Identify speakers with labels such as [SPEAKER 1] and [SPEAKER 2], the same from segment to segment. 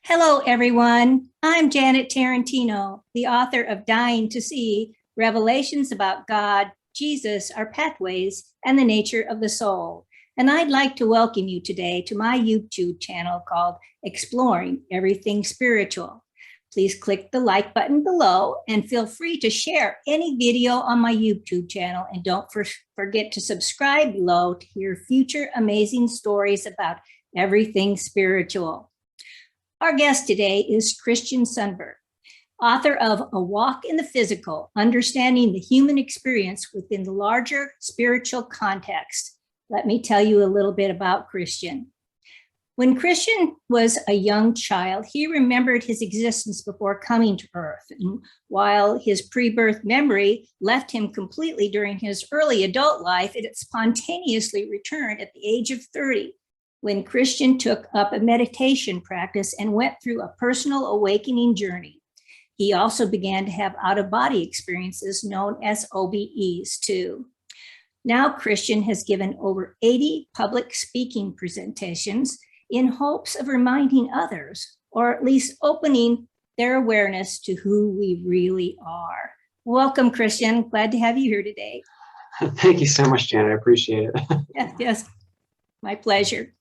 [SPEAKER 1] Hello, everyone. I'm Janet Tarantino, the author of Dying to See Revelations about God, Jesus, Our Pathways, and the Nature of the Soul. And I'd like to welcome you today to my YouTube channel called Exploring Everything Spiritual. Please click the like button below and feel free to share any video on my YouTube channel. And don't forget to subscribe below to hear future amazing stories about everything spiritual. Our guest today is Christian Sundberg, author of A Walk in the Physical, Understanding the Human Experience Within the Larger Spiritual Context. Let me tell you a little bit about Christian. When Christian was a young child, he remembered his existence before coming to Earth. And while his pre-birth memory left him completely during his early adult life, it spontaneously returned at the age of 30. When Christian took up a meditation practice and went through a personal awakening journey. He also began to have out-of-body experiences known as OBEs too. Now Christian has given over 80 public speaking presentations in hopes of reminding others, or at least opening their awareness to who we really are. Welcome, Christian. Glad to have you here today.
[SPEAKER 2] Thank you so much, Janet. I appreciate it.
[SPEAKER 1] Yes. My pleasure.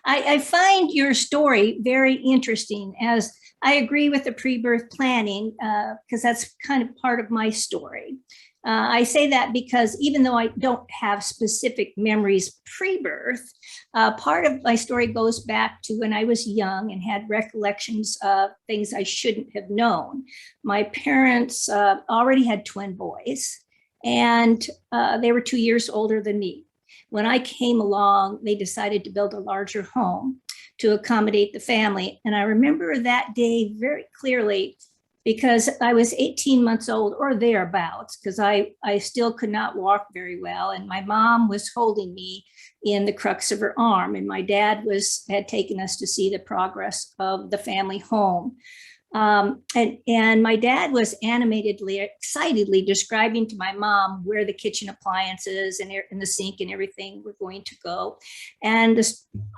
[SPEAKER 1] I find your story very interesting, as I agree with the pre-birth planning because that's kind of part of my story. I say that because even though I don't have specific memories pre-birth, part of my story goes back to when I was young and had recollections of things I shouldn't have known. My parents already had twin boys, and they were 2 years older than me. When I came along, they decided to build a larger home to accommodate the family. And I remember that day very clearly because I was 18 months old or thereabouts, because I still could not walk very well. And my mom was holding me in the crux of her arm. And my dad had taken us to see the progress of the family home. And my dad was animatedly, excitedly describing to my mom where the kitchen appliances and the sink and everything were going to go. And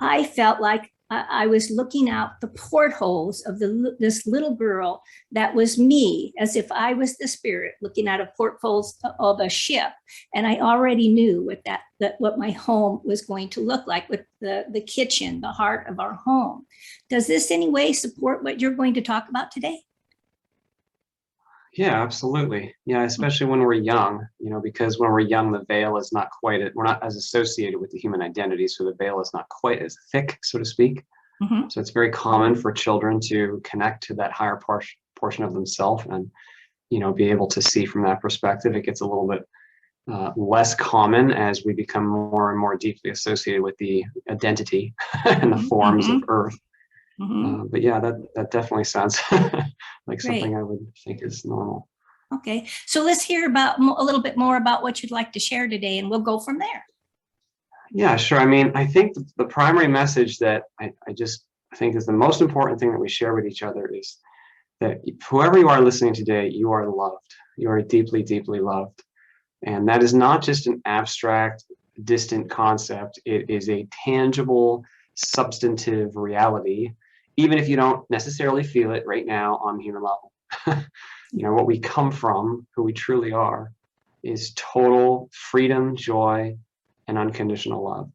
[SPEAKER 1] I felt like I was looking out the portholes of this little girl that was me, as if I was the spirit looking out of portholes of a ship. And I already knew what my home was going to look like, with the kitchen, the heart of our home. Does this in any way support what you're going to talk about today?
[SPEAKER 2] Yeah, absolutely. Yeah, especially when we're young, because when we're young, the veil is not we're not as associated with the human identity. So the veil is not quite as thick, so to speak. Mm-hmm. So it's very common for children to connect to that higher portion of themselves and, be able to see from that perspective. It gets a little bit less common as we become more and more deeply associated with the identity and the forms of Earth. Mm-hmm. But yeah, that definitely sounds like something I would think is normal.
[SPEAKER 1] Okay, so let's hear about a little bit more about what you'd like to share today, and we'll go from there.
[SPEAKER 2] Yeah, sure. I mean, I think the primary message that I just think is the most important thing that we share with each other is that whoever you are listening today, you are loved. You are deeply, deeply loved. And that is not just an abstract, distant concept. It is a tangible, substantive reality, even if you don't necessarily feel it right now on human level. What we come from, who we truly are, is total freedom, joy, and unconditional love.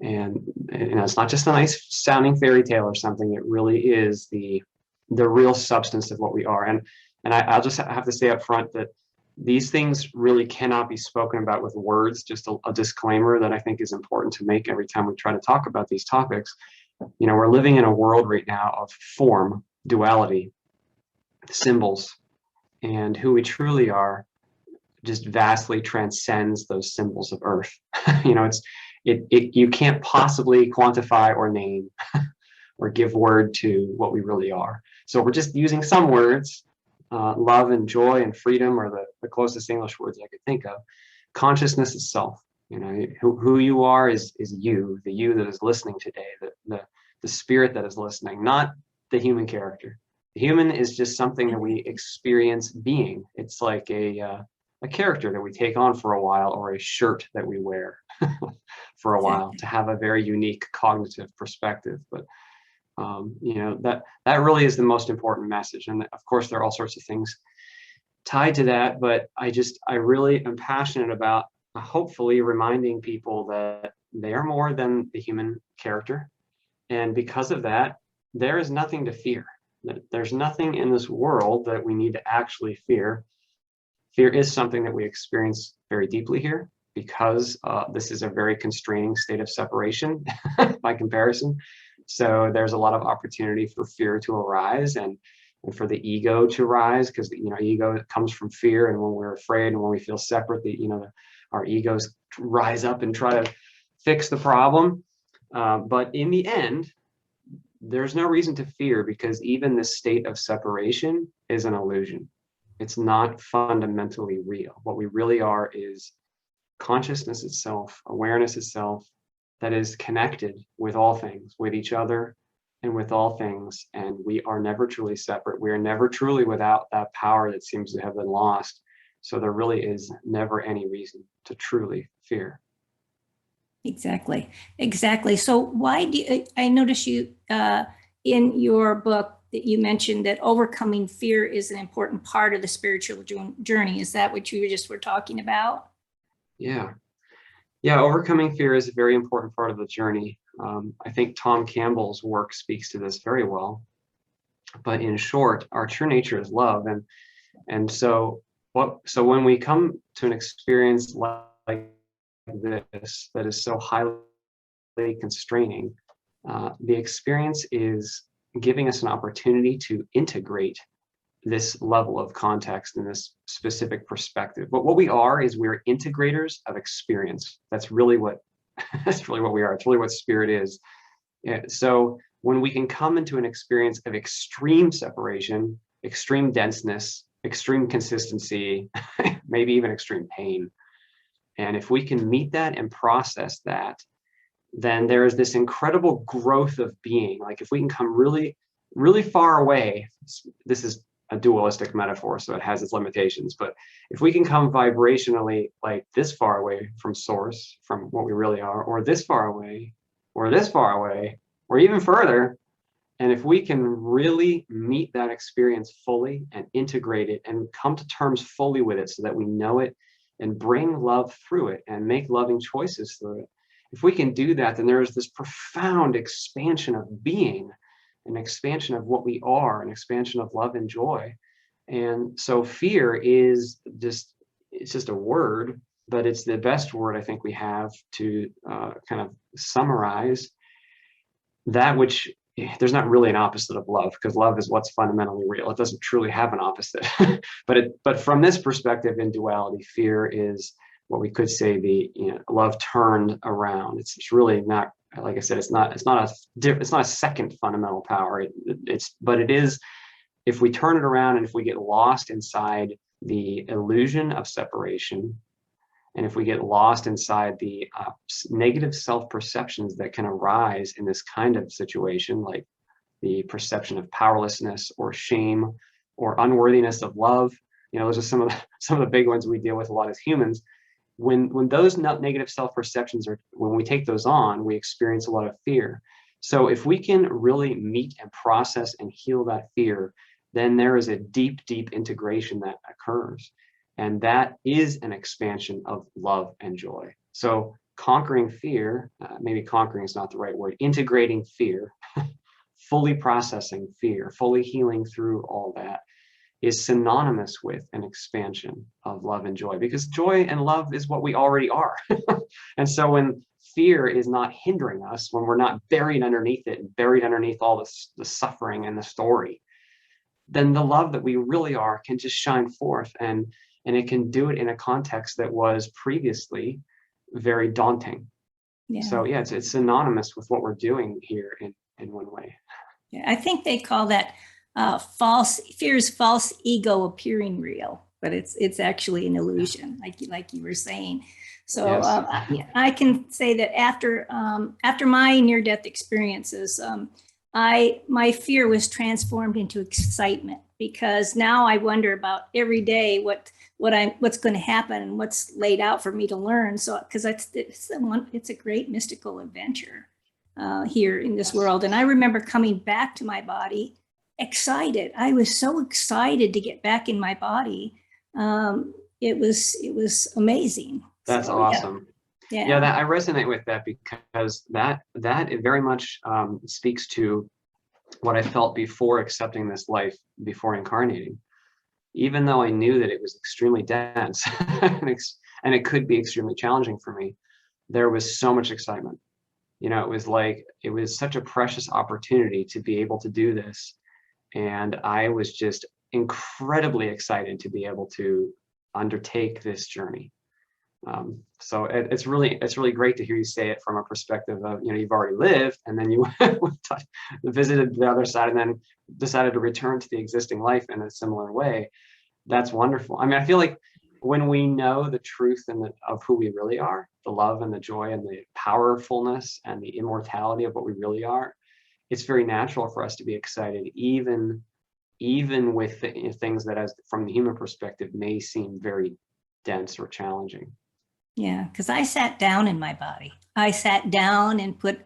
[SPEAKER 2] And it's not just a nice sounding fairy tale or something. It really is the real substance of what we are. And I'll just have to say up front that these things really cannot be spoken about with words. Just a disclaimer that I think is important to make every time we try to talk about these topics. We're living in a world right now of form, duality, symbols, and who we truly are just vastly transcends those symbols of Earth. You can't possibly quantify or name or give word to what we really are. So we're just using some words. Love and joy and freedom are the closest English words I could think of. Consciousness itself. Who you are is you, the you that is listening today, the spirit that is listening, not the human character. The human is just something that we experience being. It's like a character that we take on for a while, or a shirt that we wear for a while to have a very unique cognitive perspective. But That really is the most important message. And of course, there are all sorts of things tied to that, but I really am passionate about hopefully reminding people that they are more than the human character. And because of that, there is nothing to fear. There's nothing in this world that we need to actually fear. Fear is something that we experience very deeply here because this is a very constraining state of separation by comparison. So there's a lot of opportunity for fear to arise and for the ego to rise, because ego comes from fear, and when we're afraid and when we feel separate, our egos rise up and try to fix the problem. But in the end, there's no reason to fear, because even this state of separation is an illusion. It's not fundamentally real. What we really are is consciousness itself, awareness itself, that is connected with all things, with each other and with all things. And we are never truly separate. We are never truly without that power that seems to have been lost. So there really is never any reason to truly fear.
[SPEAKER 1] Exactly. So why I notice you in your book that you mentioned that overcoming fear is an important part of the spiritual journey. Is that what you just were talking about?
[SPEAKER 2] Yeah, overcoming fear is a very important part of the journey. I think Tom Campbell's work speaks to this very well. But in short, our true nature is love, and so when we come to an experience like this that is so highly constraining, the experience is giving us an opportunity to integrate this level of context and this specific perspective. But what we are is we're integrators of experience. That's really what we are. It's really what spirit is. So when we can come into an experience of extreme separation, extreme denseness, extreme consistency, maybe even extreme pain, and if we can meet that and process that, then there is this incredible growth of being. Like if we can come really, really far away, this is a dualistic metaphor, so it has its limitations, but if we can come vibrationally like this far away from source, from what we really are, or this far away, or this far away, or even further, and if we can really meet that experience fully and integrate it and come to terms fully with it so that we know it and bring love through it and make loving choices through it, if we can do that, then there is this profound expansion of being, an expansion of what we are, an expansion of love and joy. And so fear is it's just a word, but it's the best word I think we have to kind of summarize that which there's not really an opposite of love, because love is what's fundamentally real. It doesn't truly have an opposite. but from this perspective in duality, fear is what we could say the love turned around. It's really not, like I said, it's not a second fundamental power. But it is, if we turn it around and if we get lost inside the illusion of separation, and if we get lost inside the negative self-perceptions that can arise in this kind of situation, like the perception of powerlessness or shame or unworthiness of love, those are some of the big ones we deal with a lot as humans. When those negative self-perceptions when we take those on, we experience a lot of fear. So if we can really meet and process and heal that fear, then there is a deep, deep integration that occurs. And that is an expansion of love and joy. So conquering fear, maybe conquering is not the right word, integrating fear, fully processing fear, fully healing through all that, is synonymous with an expansion of love and joy, because joy and love is what we already are. And so when fear is not hindering us, when we're not buried underneath it and buried underneath all the suffering and the story, then the love that we really are can just shine forth, and it can do it in a context that was previously very daunting. Yeah. So yeah, it's synonymous with what we're doing here in one way.
[SPEAKER 1] Yeah, I think they call that fear's false ego appearing real, but it's actually an illusion, like you were saying. So yes. I can say that after my near-death experiences, my fear was transformed into excitement, because now I wonder about every day what's going to happen and what's laid out for me to learn. So because it's a great mystical adventure. here in this world. And I remember coming back to my body excited. I was so excited to get back in my body. It was amazing.
[SPEAKER 2] That's awesome. Yeah, that I resonate with that, because that it very much speaks to what I felt before accepting this life, before incarnating. Even though I knew that it was extremely dense and it could be extremely challenging for me, there was so much excitement. You know, it was such a precious opportunity to be able to do this. And I was just incredibly excited to be able to undertake this journey. So it's really great to hear you say it from a perspective of, you know, you've already lived, and then you visited the other side, and then decided to return to the existing life in a similar way. That's wonderful. I mean, I feel like when we know the truth of who we really are, the love and the joy and the powerfulness and the immortality of what we really are, it's very natural for us to be excited, even with things that, as from the human perspective, may seem very dense or challenging.
[SPEAKER 1] Yeah, because I sat down in my body. I sat down and put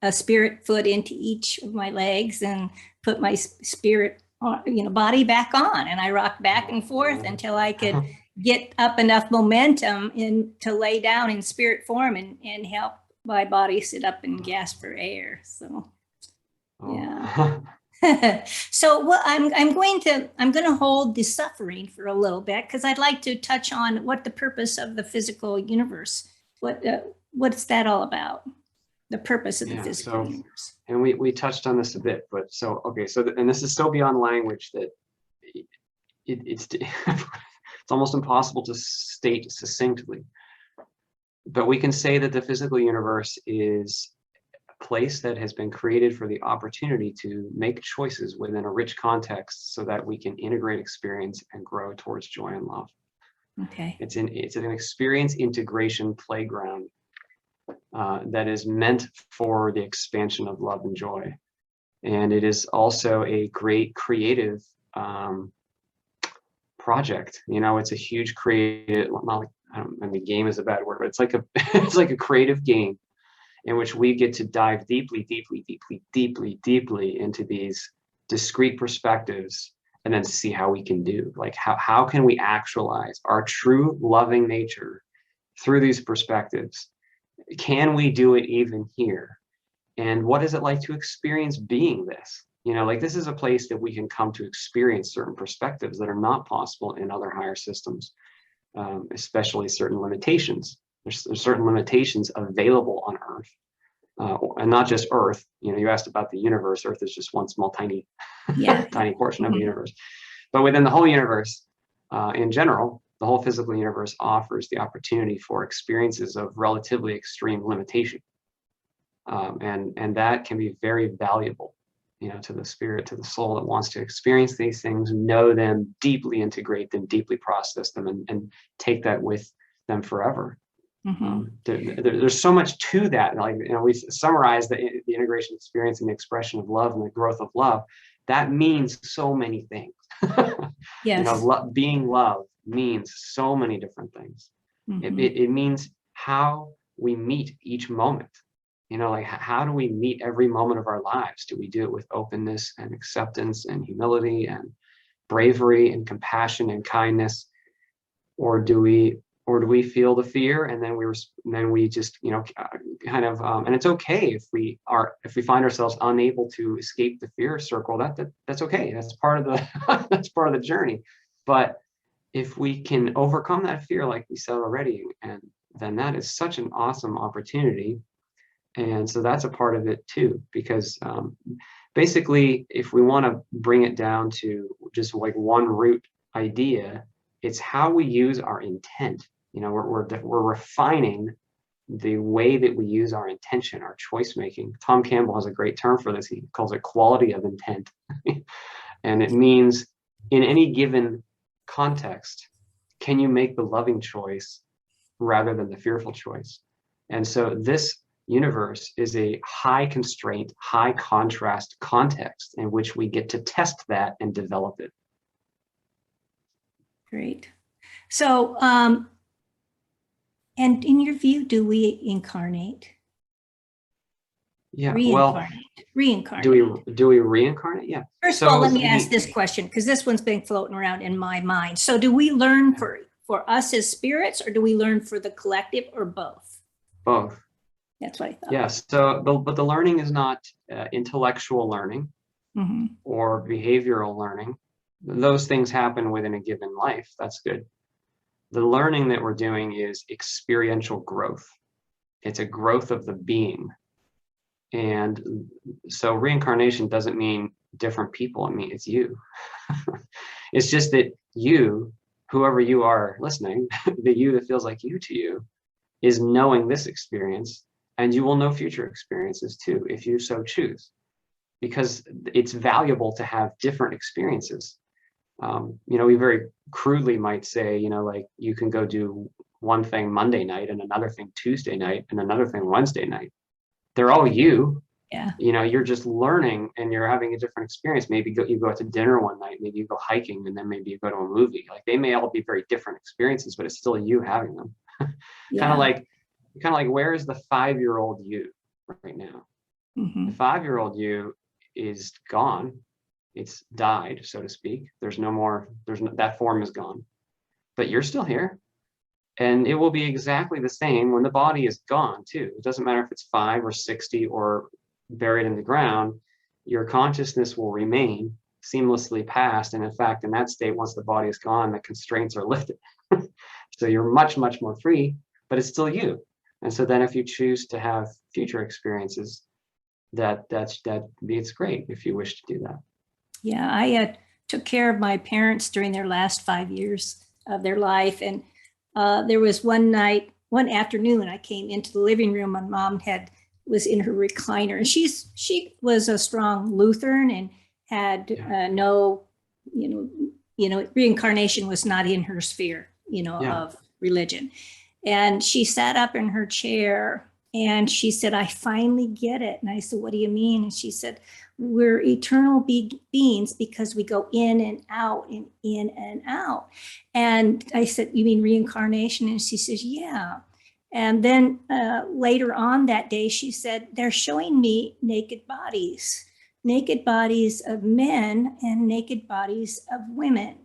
[SPEAKER 1] a spirit foot into each of my legs and put my spirit, body back on. And I rocked back and forth until I could get up enough momentum to lay down in spirit form and help my body sit up and gasp for air. So, yeah. So what I'm going to hold the suffering for a little bit, because I'd like to touch on what the purpose of the physical universe, what's that all about? The purpose of the physical universe.
[SPEAKER 2] And we touched on this a bit, but and this is so beyond language that it's almost impossible to state succinctly. But we can say that the physical universe is place that has been created for the opportunity to make choices within a rich context so that we can integrate experience and grow towards joy and love.
[SPEAKER 1] Okay.
[SPEAKER 2] It's an experience integration playground that is meant for the expansion of love and joy. And it is also a great creative project. You know, it's a huge creative, game is a bad word, but it's like it's like a creative game in which we get to dive deeply into these discrete perspectives, and then see how we can do, like how can we actualize our true loving nature through these perspectives? Can we do it even here? And what is it like to experience being this? You know, like, this is a place that we can come to experience certain perspectives that are not possible in other higher systems, especially certain limitations. There's certain limitations available on Earth, and not just Earth. You know, you asked about the universe. Earth is just one small, tiny, tiny portion of the universe. But within the whole universe, in general, the whole physical universe offers the opportunity for experiences of relatively extreme limitation, and that can be very valuable, you know, to the spirit, to the soul that wants to experience these things, know them, deeply integrate them, deeply process them, and take that with them forever. There's so much to that. Like, you know, we summarize the integration experience and the expression of love and the growth of love. That means so many things.
[SPEAKER 1] Yes.
[SPEAKER 2] You know, being love means so many different things. It means how we meet each moment. You know, like, how do we meet every moment of our lives? Do we do it with openness and acceptance and humility and bravery and compassion and kindness, or do we feel the fear, and then we just, you know, kind of, and it's okay if we find ourselves unable to escape the fear circle. That's okay. That's part of the that's part of the journey. But if we can overcome that fear, like we said already, and then that is such an awesome opportunity. And so that's a part of it too, because basically, if we want to bring it down to just like one root idea, it's how we use our intent. You know, we're refining the way that we use our intention, our choice making. Tom Campbell has a great term for this. He calls it quality of intent. And it means, in any given context, can you make the loving choice rather than the fearful choice? And so this universe is a high constraint, high contrast context in which we get to test that and develop it.
[SPEAKER 1] Great. So, and in your view, do we incarnate?
[SPEAKER 2] Yeah. Well,
[SPEAKER 1] Reincarnate.
[SPEAKER 2] do we reincarnate? Yeah.
[SPEAKER 1] First of all, let me ask this question, because this one's been floating around in my mind. So do we learn for us as spirits, or do we learn for the collective, or both?
[SPEAKER 2] Both.
[SPEAKER 1] That's what I thought.
[SPEAKER 2] Yes. So, but the learning is not intellectual learning or behavioral learning. Those things happen within a given life. That's good. The learning that we're doing is experiential growth. It's a growth of the being. And so reincarnation doesn't mean different people. I mean, it's you. It's just that you, whoever you are listening, the you that feels like you to you, is knowing this experience, and you will know future experiences too, if you so choose, because it's valuable to have different experiences. We very crudely might say, like you can go do one thing Monday night and another thing Tuesday night and another thing Wednesday night. They're all you.
[SPEAKER 1] Yeah.
[SPEAKER 2] You're just learning and you're having a different experience. Maybe you go out to dinner one night, maybe you go hiking, and then maybe you go to a movie. Like they may all be very different experiences, but it's still you having them. Kind of like where is the 5-year-old you right now? The 5-year-old you is gone. It's died, so to speak. There's no more, that form is gone, but you're still here. And it will be exactly the same when the body is gone too. It doesn't matter if it's 5 or 60 or buried in the ground, your consciousness will remain seamlessly past. And in fact, in that state, once the body is gone, the constraints are lifted. So you're much, much more free, but it's still you. And so then if you choose to have future experiences, it's great if you wish to do that.
[SPEAKER 1] Yeah, I took care of my parents during their last 5 years of their life. And there was one afternoon, I came into the living room and Mom was in her recliner. And she was a strong Lutheran and had no, reincarnation was not in her sphere, of religion. And she sat up in her chair and she said, I finally get it. And I said, what do you mean? And she said, we're eternal beings because we go in and out and in and out. And I said, you mean reincarnation? And she says, yeah. And then later on that day, she said, they're showing me naked bodies of men and naked bodies of women.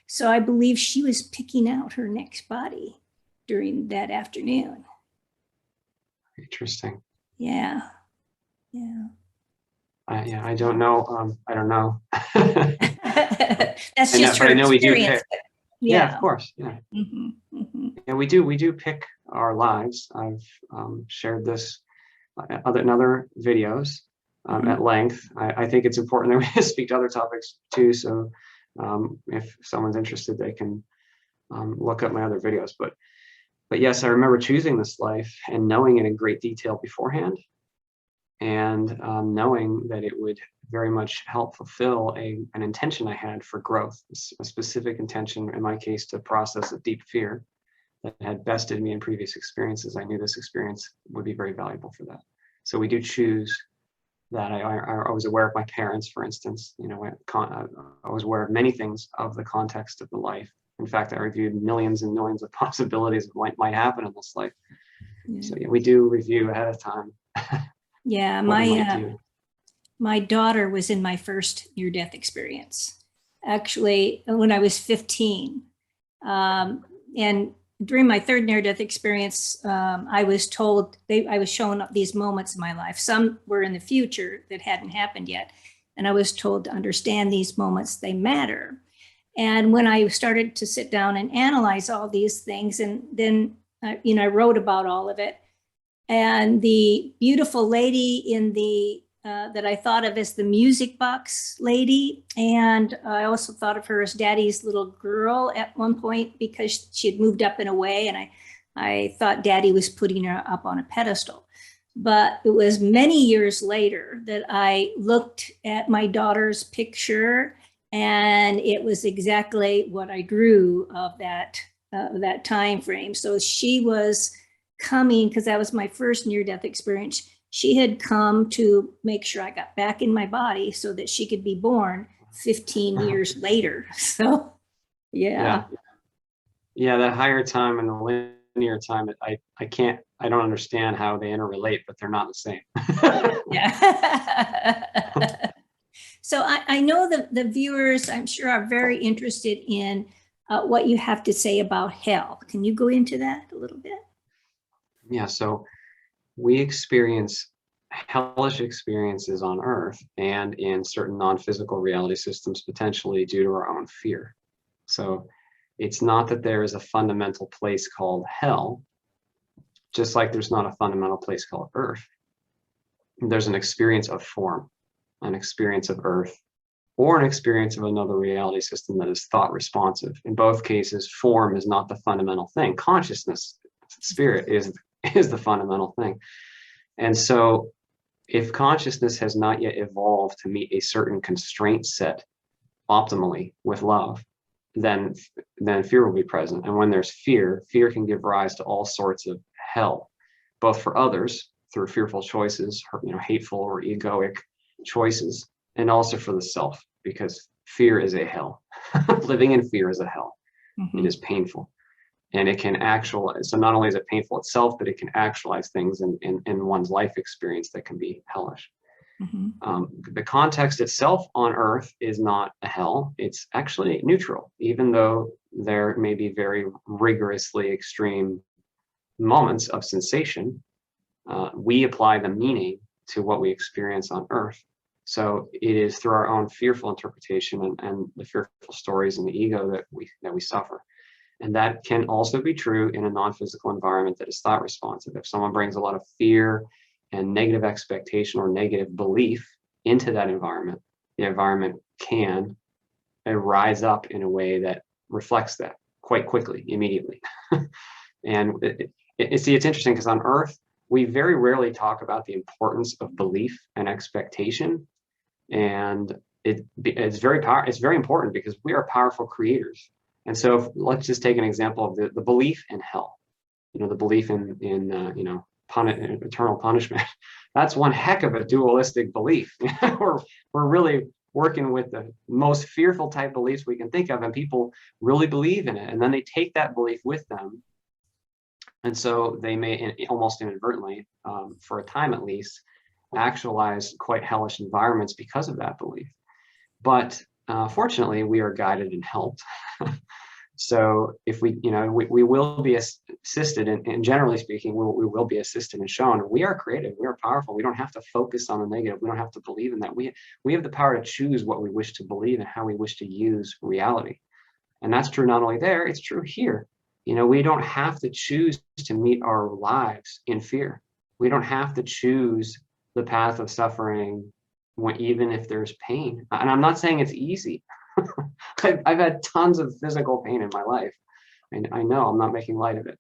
[SPEAKER 1] So I believe she was picking out her next body during that afternoon.
[SPEAKER 2] Interesting.
[SPEAKER 1] Yeah.
[SPEAKER 2] I don't know. I don't know.
[SPEAKER 1] That's just her experience. We do pick.
[SPEAKER 2] Yeah, of course. Yeah. And we do pick our lives. I've shared this in other videos at length. I think it's important that we speak to other topics too. So if someone's interested, they can look up my other videos. But yes, I remember choosing this life and knowing it in great detail beforehand, and knowing that it would very much help fulfill an intention I had for growth, a specific intention, in my case, to process a deep fear that had bested me in previous experiences. I knew this experience would be very valuable for that. So we do choose that. I was aware of my parents, for instance. I was aware of many things of the context of the life. In fact, I reviewed millions and millions of possibilities of what might happen in this life. Yeah. So we do review ahead of time.
[SPEAKER 1] Yeah, my daughter was in my first near-death experience, actually, when I was 15. And during my third near-death experience, I was told, I was shown up these moments in my life. Some were in the future that hadn't happened yet. And I was told to understand these moments, they matter. And when I started to sit down and analyze all these things, and then, I wrote about all of it. And the beautiful lady in that I thought of as the music box lady. And I also thought of her as Daddy's little girl at one point because she had moved up and away. And I thought Daddy was putting her up on a pedestal. But it was many years later that I looked at my daughter's picture, and it was exactly what I drew of that time frame. So she was coming, because that was my first near-death experience. She had come to make sure I got back in my body so that she could be born 15 years later. So, yeah.
[SPEAKER 2] Yeah, that higher time and the linear time, I I don't understand how they interrelate, but they're not the same.
[SPEAKER 1] Yeah. So I know the viewers, I'm sure, are very interested in what you have to say about hell. Can you go into that a little bit?
[SPEAKER 2] Yeah, so we experience hellish experiences on earth and in certain non-physical reality systems, potentially due to our own fear. So it's not that there is a fundamental place called hell, just like there's not a fundamental place called earth. There's an experience of form, an experience of earth, or an experience of another reality system that is thought responsive. In both cases, form is not the fundamental thing. Consciousness, spirit, is the fundamental thing. And so if consciousness has not yet evolved to meet a certain constraint set optimally with love, then fear will be present. And when there's fear, fear can give rise to all sorts of hell, both for others through fearful choices, hateful or egoic choices, and also for the self, because fear is a hell. Living in fear is a hell.
[SPEAKER 1] Mm-hmm.
[SPEAKER 2] It is painful. And it can actualize, so not only is it painful itself, but it can actualize things in one's life experience that can be hellish.
[SPEAKER 1] Mm-hmm.
[SPEAKER 2] The context itself on earth is not a hell. It's actually neutral, even though there may be very rigorously extreme moments of sensation. We apply the meaning to what we experience on earth. So it is through our own fearful interpretation and the fearful stories and the ego that we suffer. And that can also be true in a non-physical environment that is thought responsive. If someone brings a lot of fear and negative expectation or negative belief into that environment, the environment can rise up in a way that reflects that quite quickly, immediately. And it's interesting because on earth, we very rarely talk about the importance of belief and expectation. And it's very important because we are powerful creators. And so let's just take an example of the belief in hell, the belief in eternal punishment. That's one heck of a dualistic belief. we're really working with the most fearful type beliefs we can think of, and people really believe in it. And then they take that belief with them. And so they may almost inadvertently, for a time at least, actualize quite hellish environments because of that belief. But fortunately, we are guided and helped. So if we will be assisted, and generally speaking, we will be assisted and shown we are creative, we are powerful. We don't have to focus on the negative. We don't have to believe in that. We have the power to choose what we wish to believe and how we wish to use reality. And that's true not only there, it's true here. We don't have to choose to meet our lives in fear. We don't have to choose the path of suffering even if there's pain. And I'm not saying it's easy. I've had tons of physical pain in my life. And I know I'm not making light of it.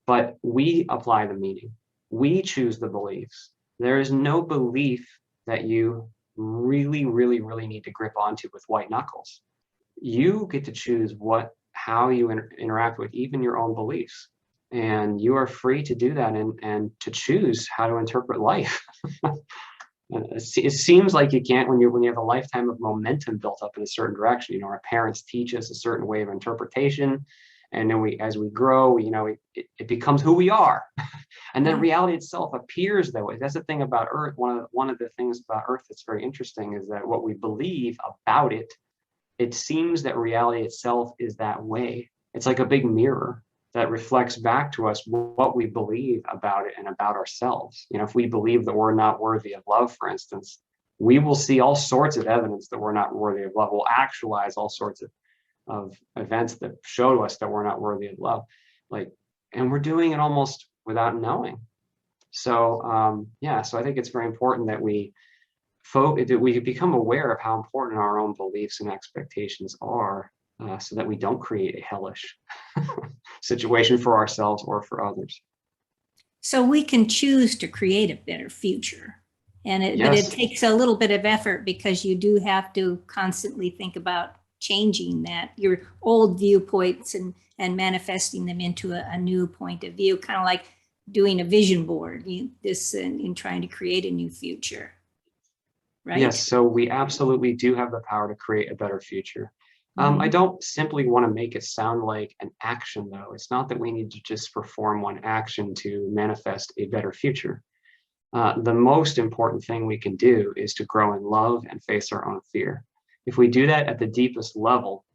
[SPEAKER 2] But we apply the meaning. We choose the beliefs. There is no belief that you really, really, really need to grip onto with white knuckles. You get to choose how you interact with even your own beliefs. And you are free to do that and to choose how to interpret life. It seems like you can't when you have a lifetime of momentum built up in a certain direction. Our parents teach us a certain way of interpretation, and then as we grow, it becomes who we are. And then reality itself appears that way. That's the thing about Earth. One of the things about Earth that's very interesting is that what we believe about it seems that reality itself is that way. It's like a big mirror that reflects back to us what we believe about it and about ourselves. If we believe that we're not worthy of love, for instance, we will see all sorts of evidence that we're not worthy of love. We'll actualize all sorts of events that show to us that we're not worthy of love. And we're doing it almost without knowing. So, so I think it's very important that we become aware of how important our own beliefs and expectations are, so that we don't create a hellish situation for ourselves or for others.
[SPEAKER 1] So we can choose to create a better future. But it takes a little bit of effort because you do have to constantly think about changing your old viewpoints and manifesting them into a new point of view, kind of like doing a vision board, in trying to create a new future. Right?
[SPEAKER 2] Yes, so we absolutely do have the power to create a better future. I don't simply want to make it sound like an action, though. It's not that we need to just perform one action to manifest a better future. The most important thing we can do is to grow in love and face our own fear. If we do that at the deepest level,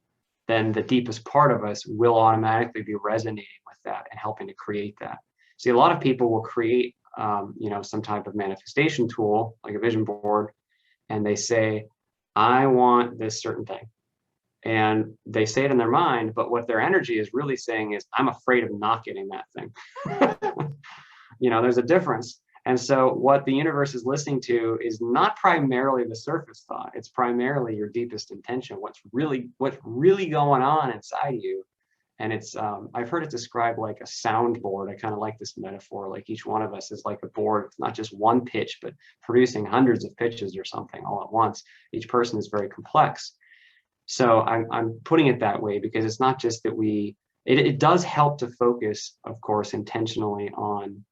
[SPEAKER 2] then the deepest part of us will automatically be resonating with that and helping to create that. See, a lot of people will create, some type of manifestation tool, like a vision board, and they say, I want this certain thing. And they say it in their mind, but what their energy is really saying is, I'm afraid of not getting that thing. There's a difference. And so what the universe is listening to is not primarily the surface thought. It's primarily your deepest intention, what's really going on inside you. And it's, I've heard it described like a soundboard. I kind of like this metaphor, like each one of us is like a board. It's not just one pitch, but producing hundreds of pitches or something all at once. Each person is very complex. So I'm putting it that way because it's not just that it does help to focus, of course, intentionally on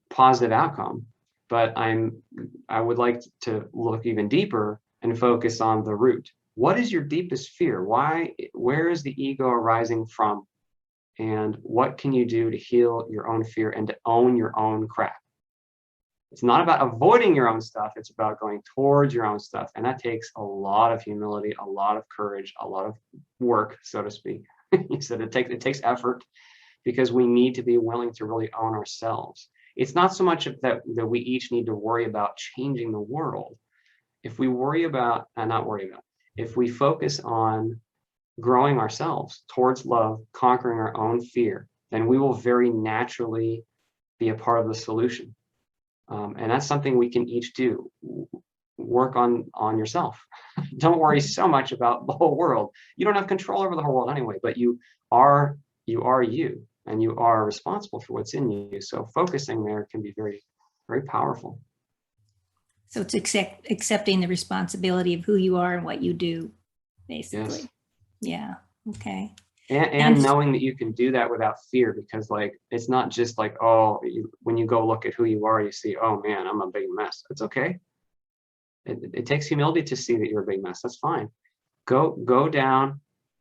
[SPEAKER 2] positive outcome, but I would like to look even deeper and focus on the root. What is your deepest fear? Where is the ego arising from? And what can you do to heal your own fear and to own your own crap? It's not about avoiding your own stuff. It's about going towards your own stuff. And that takes a lot of humility, a lot of courage, a lot of work, so to speak. You said it takes effort because we need to be willing to really own ourselves. It's not so much that we each need to worry about changing the world. If we if we focus on growing ourselves towards love, conquering our own fear, then we will very naturally be a part of the solution. And that's something we can each do. Work on yourself. Don't worry so much about the whole world. You don't have control over the whole world anyway, but you are you, and you are responsible for what's in you. So focusing there can be very, very powerful.
[SPEAKER 1] So it's accepting the responsibility of who you are and what you do, basically.
[SPEAKER 2] Yes.
[SPEAKER 1] Yeah. Okay.
[SPEAKER 2] And knowing that you can do that without fear, because it's not just like, when you go look at who you are, you see, oh man, I'm a big mess. It's okay. It takes humility to see that you're a big mess. That's fine. Go down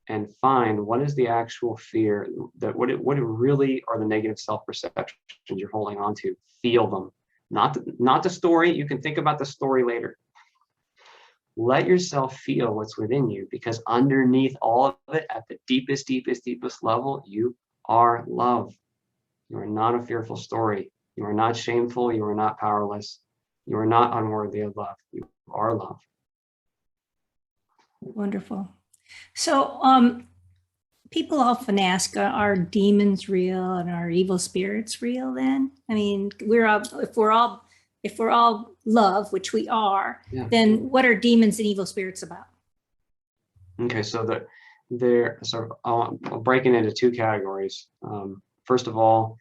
[SPEAKER 2] and find what is the actual fear, what really are the negative self-perceptions you're holding on to. Feel them. Not the story. You can think about the story later. Let yourself feel what's within you, because underneath all of it, at the deepest level, you are love. You are not a fearful story. You are not shameful. You are not powerless. You are not unworthy of love. You are love.
[SPEAKER 1] Wonderful. So people often ask, are demons real and are evil spirits real then? I mean, if we're all love, which we are, yeah, then what are demons and evil spirits about?
[SPEAKER 2] Okay, so I'll break it into two categories. First of all,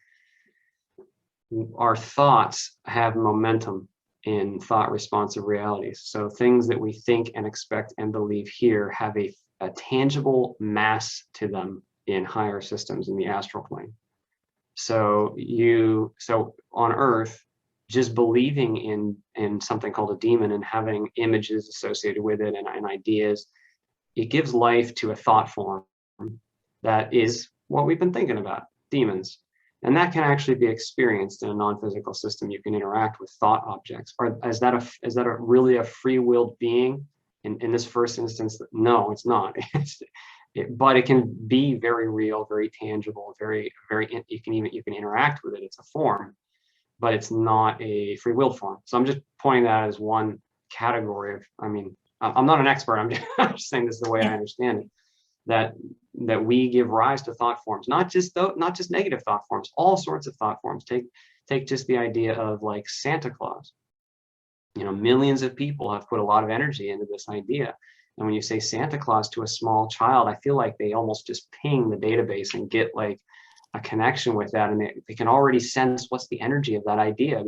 [SPEAKER 2] our thoughts have momentum in thought responsive realities. So things that we think and expect and believe here have a tangible mass to them in higher systems in the astral plane. So on Earth, just believing in something called a demon and having images associated with it and ideas, it gives life to a thought form that is what we've been thinking about, demons. And that can actually be experienced in a non-physical system. You can interact with thought objects. Or is that really a free-willed being? In this first instance, no, it's not. But it can be very real, very tangible, very, very. You can interact with it. It's a form, but it's not a free-willed form. So I'm just pointing that as one category of. I mean, I'm not an expert. I'm just saying this is the way I understand it. That we give rise to thought forms, not just negative thought forms, all sorts of thought forms. Take just the idea of like Santa Claus. Millions of people have put a lot of energy into this idea. And when you say Santa Claus to a small child, I feel like they almost just ping the database and get like a connection with that. And they can already sense what's the energy of that idea.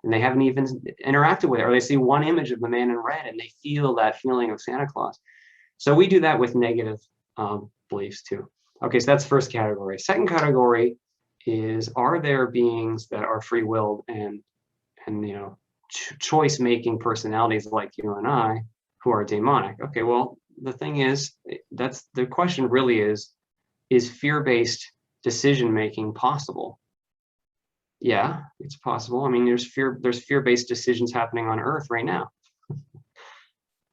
[SPEAKER 2] And they haven't even interacted with it, or they see one image of the man in red and they feel that feeling of Santa Claus. So we do that with negative beliefs too. Okay, so that's first category. Second category is, are there beings that are free-willed and choice-making personalities like you and I who are demonic. Okay, well, the thing is, that's the question really is fear-based decision making possible? Yeah, it's possible. I mean, there's fear-based decisions happening on earth right now.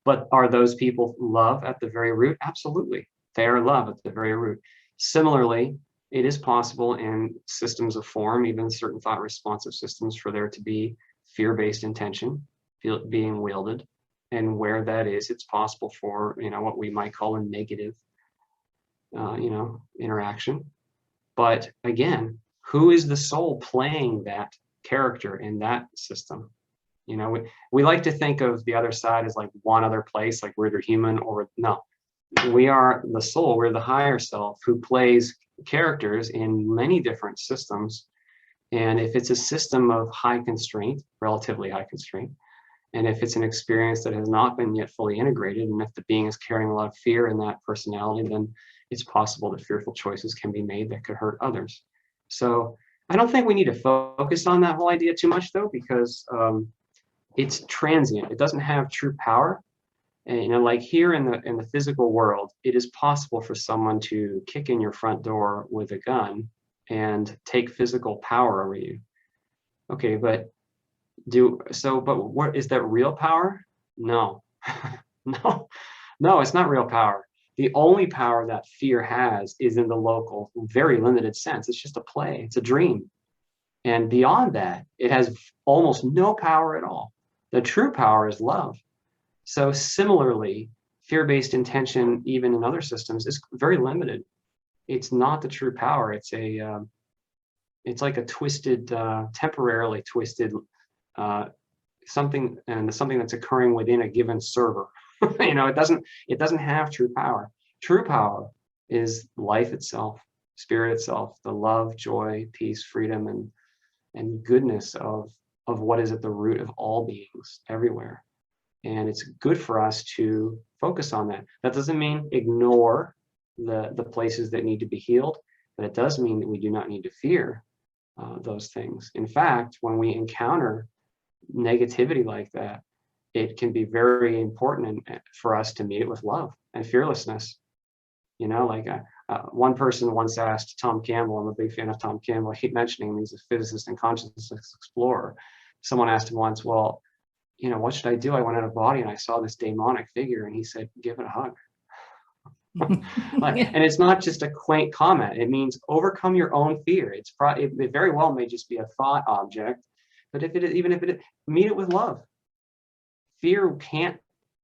[SPEAKER 2] But are those people love at the very root? Absolutely. They are love at the very root. Similarly, it is possible in systems of form, even certain thought responsive systems, for there to be fear-based intention being wielded. And where that is, it's possible for, what we might call a negative, interaction. But again, who is the soul playing that character in that system? We like to think of the other side as like one other place, like we're the human, or no, we are the soul, we're the higher self who plays characters in many different systems. And if it's a system of high constraint, relatively high constraint, and if it's an experience that has not been yet fully integrated, and if the being is carrying a lot of fear in that personality, then it's possible that fearful choices can be made that could hurt others. So I don't think we need to focus on that whole idea too much, though, because it's transient. It doesn't have true power. And like here in the physical world, it is possible for someone to kick in your front door with a gun and take physical power over you. Okay, but what is that real power? No. No, it's not real power. The only power that fear has is in the local, very limited sense. It's just a play, it's a dream. And beyond that, it has almost no power at all. The true power is love. So similarly, fear-based intention, even in other systems, is very limited. It's not the true power. It's like a twisted, temporarily twisted something, and something that's occurring within a given server. It doesn't have true power. True power is life itself, spirit itself, the love, joy, peace, freedom, and goodness of what is at the root of all beings everywhere. And it's good for us to focus on that. That doesn't mean ignore the places that need to be healed, but it does mean that we do not need to fear those things. In fact, when we encounter negativity like that, it can be very important for us to meet it with love and fearlessness. One person once asked Tom Campbell, I'm a big fan of Tom Campbell, I keep mentioning him, he's a physicist and consciousness explorer. Someone asked him once, well, what should I do? I went out of body and I saw this demonic figure, and he said, give it a hug. And it's not just a quaint comment. It means overcome your own fear. It very well may just be a thought object, but meet it with love. Fear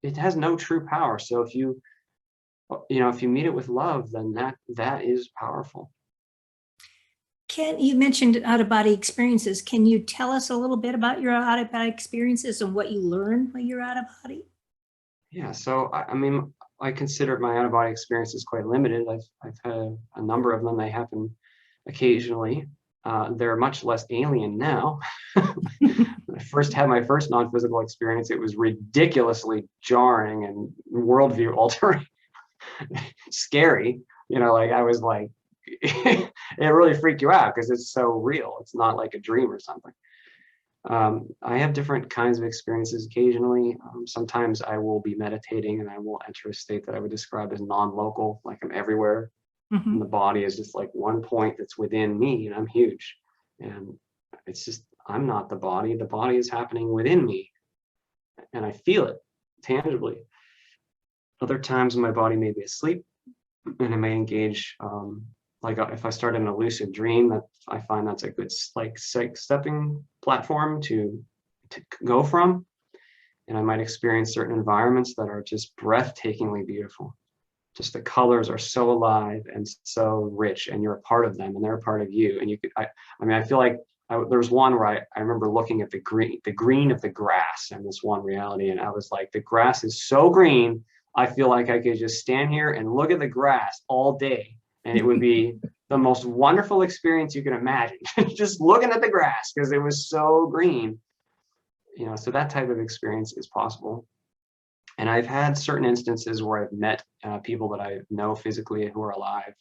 [SPEAKER 2] it has no true power. So if you meet it with love, then that is powerful.
[SPEAKER 1] You mentioned out-of-body experiences. Can you tell us a little bit about your out-of-body experiences and what you learned when you're out of body?
[SPEAKER 2] Yeah, so I consider my out-of-body experiences quite limited. I've had a number of them. They happen occasionally. They're much less alien now. When I first had my first non-physical experience, it was ridiculously jarring and worldview altering, scary. I was like, it really freaked you out because it's so real. It's not like a dream or something. I have different kinds of experiences occasionally. Sometimes I will be meditating and I will enter a state that I would describe as non-local, like I'm everywhere. Mm-hmm. And the body is just like one point that's within me, and I'm huge. And it's just, I'm not the body is happening within me. And I feel it tangibly. Other times my body may be asleep and I may engage, if I start in a lucid dream, that I find that's a good stepping platform to go from. And I might experience certain environments that are just breathtakingly beautiful. Just the colors are so alive and so rich, and you're a part of them and they're a part of you. And I feel like there's one where I remember looking at the green of the grass in this one reality. And I was like, the grass is so green. I feel like I could just stand here and look at the grass all day. And it would be the most wonderful experience you can imagine, just looking at the grass because it was so green. So that type of experience is possible. And I've had certain instances where I've met people that I know physically who are alive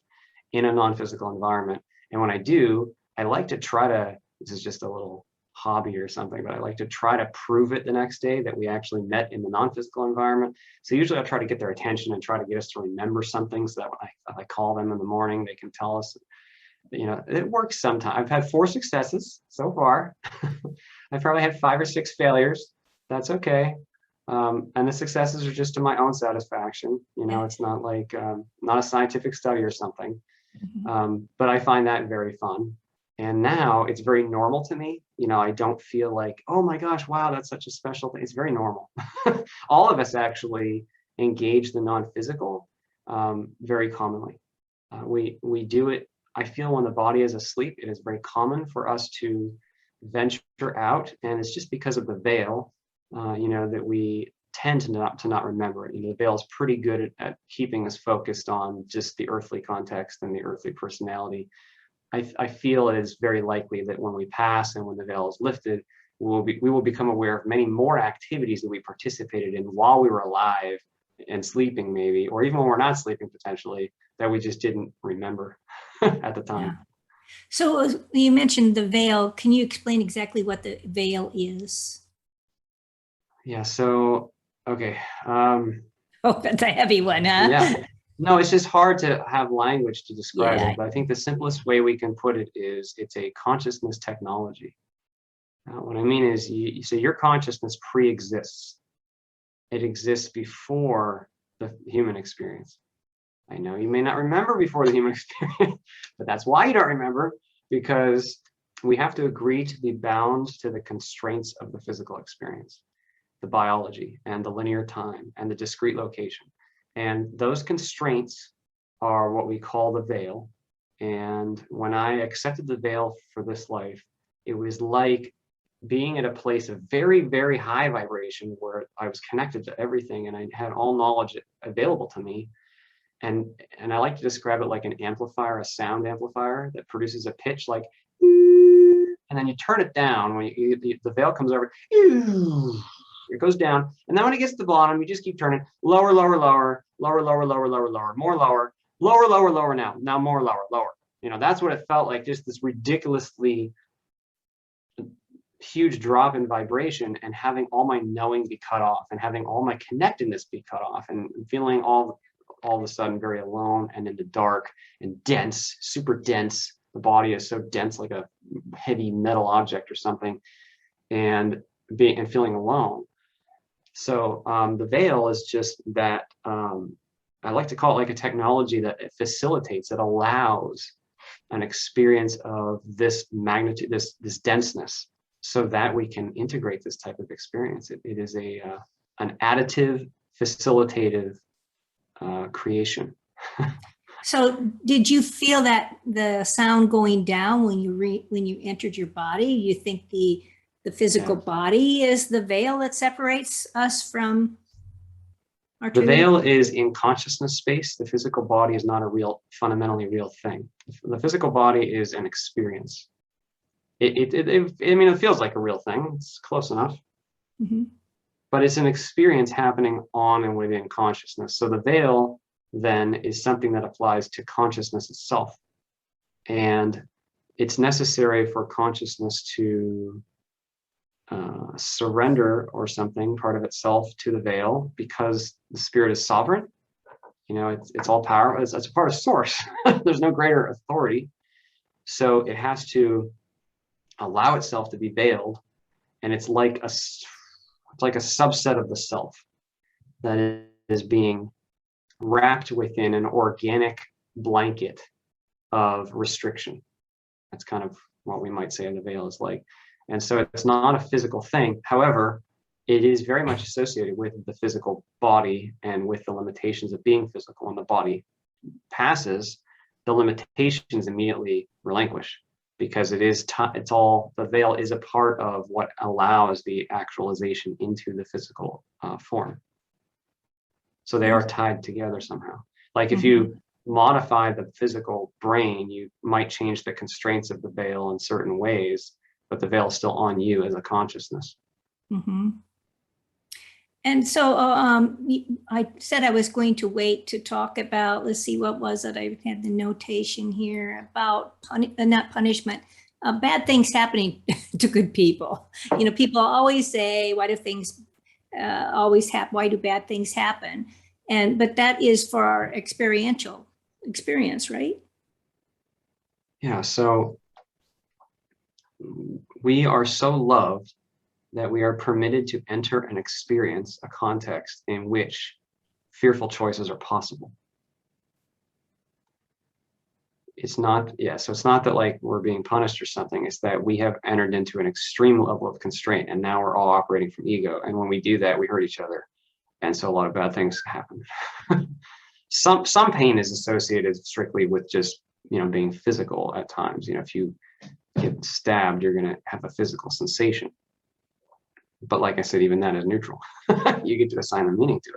[SPEAKER 2] in a non-physical environment. And when I do, I like to this is just a little hobby or something, but I like to try to prove it the next day that we actually met in the non-physical environment. So usually I try to get their attention and try to get us to remember something so that when I call them in the morning, they can tell us. You know, it works sometimes. I've had 4 successes so far. I've probably had 5 or 6 failures. That's okay. And the successes are just to my own satisfaction. You know, it's not like not a scientific study or something. But I find that very fun. And now it's very normal to me. You know, I don't feel like, oh my gosh, wow, that's such a special thing. It's very normal. All of us actually engage the non-physical very commonly. We do it. I feel when the body is asleep, it is very common for us to venture out, and it's just because of the veil, you know, that we tend to not remember it. You know, the veil is pretty good at keeping us focused on just the earthly context and the earthly personality. I feel it is very likely that when we pass and when the veil is lifted, we will become aware of many more activities that we participated in while we were alive and sleeping, maybe, or even when we're not sleeping potentially, that we just didn't remember at the time.
[SPEAKER 1] Yeah. So you mentioned the veil. Can you explain exactly what the veil is?
[SPEAKER 2] Yeah, so, okay.
[SPEAKER 1] Oh, that's a heavy one, huh?
[SPEAKER 2] Yeah. No, it's just hard to have language to describe
[SPEAKER 1] Yeah.
[SPEAKER 2] it, but I think the simplest way we can put it is it's a consciousness technology. What I mean is, so your consciousness pre-exists. It exists before the human experience. I know you may not remember before the human experience, but that's why you don't remember, because we have to agree to be bound to the constraints of the physical experience, the biology and the linear time and the discrete location. And those constraints are what we call the veil. And when I accepted the veil for this life, it was like being at a place of very, very high vibration where I was connected to everything and I had all knowledge available to me. And I like to describe it like an amplifier, a sound amplifier that produces a pitch like, and then you turn it down when the veil comes over, it goes down. And then when it gets to the bottom, you just keep turning lower, lower, lower, lower, lower, lower, lower, lower, more lower, lower, lower, lower now more lower, lower. You know, that's what it felt like, just this ridiculously huge drop in vibration and having all my knowing be cut off and having all my connectedness be cut off and feeling all of a sudden very alone and in the dark and dense, super dense. The body is so dense, like a heavy metal object or something, and feeling alone. So the veil is just that, I like to call it like a technology that it facilitates, that allows an experience of this magnitude, this denseness, so that we can integrate this type of experience. It is an additive, facilitative creation.
[SPEAKER 1] So did you feel that the sound going down when you entered your body? You think the physical body is the veil that separates us from our
[SPEAKER 2] The
[SPEAKER 1] true
[SPEAKER 2] veil is in consciousness space. The physical body is not a fundamentally real thing. The physical body is an experience. I mean, it feels like a real thing. It's close enough.
[SPEAKER 1] Mm-hmm.
[SPEAKER 2] But it's an experience happening on and within consciousness. So the veil then is something that applies to consciousness itself. And it's necessary for consciousness to surrender or something, part of itself, to the veil, because the spirit is sovereign. You know, it's all power. It's a part of source. There's no greater authority. So it has to allow itself to be veiled. And it's like a subset of the self that is being wrapped within an organic blanket of restriction. That's kind of what we might say the veil is like. And so it's not a physical thing. However, it is very much associated with the physical body and with the limitations of being physical. When the body passes, the limitations immediately relinquish, because the veil is a part of what allows the actualization into the physical form. So they are tied together somehow. Like if you modify the physical brain, you might change the constraints of the veil in certain ways, but the veil is still on you as a consciousness.
[SPEAKER 1] Mm-hmm. And so I said I was going to wait to talk about, let's see, what was it? I had the notation here about not punishment, bad things happening to good people. You know, people always say, why do things always happen? Why do bad things happen? But that is for our experiential experience, right?
[SPEAKER 2] Yeah, so we are so loved that we are permitted to enter and experience a context in which fearful choices are possible. It's not, yeah, so it's not that like we're being punished or something. It's that we have entered into an extreme level of constraint, and now we're all operating from ego. And when we do that, we hurt each other. And so a lot of bad things happen. Some pain is associated strictly with just, being physical at times. If you get stabbed, you're going to have a physical sensation. But like I said, even that is neutral. You get to assign a meaning to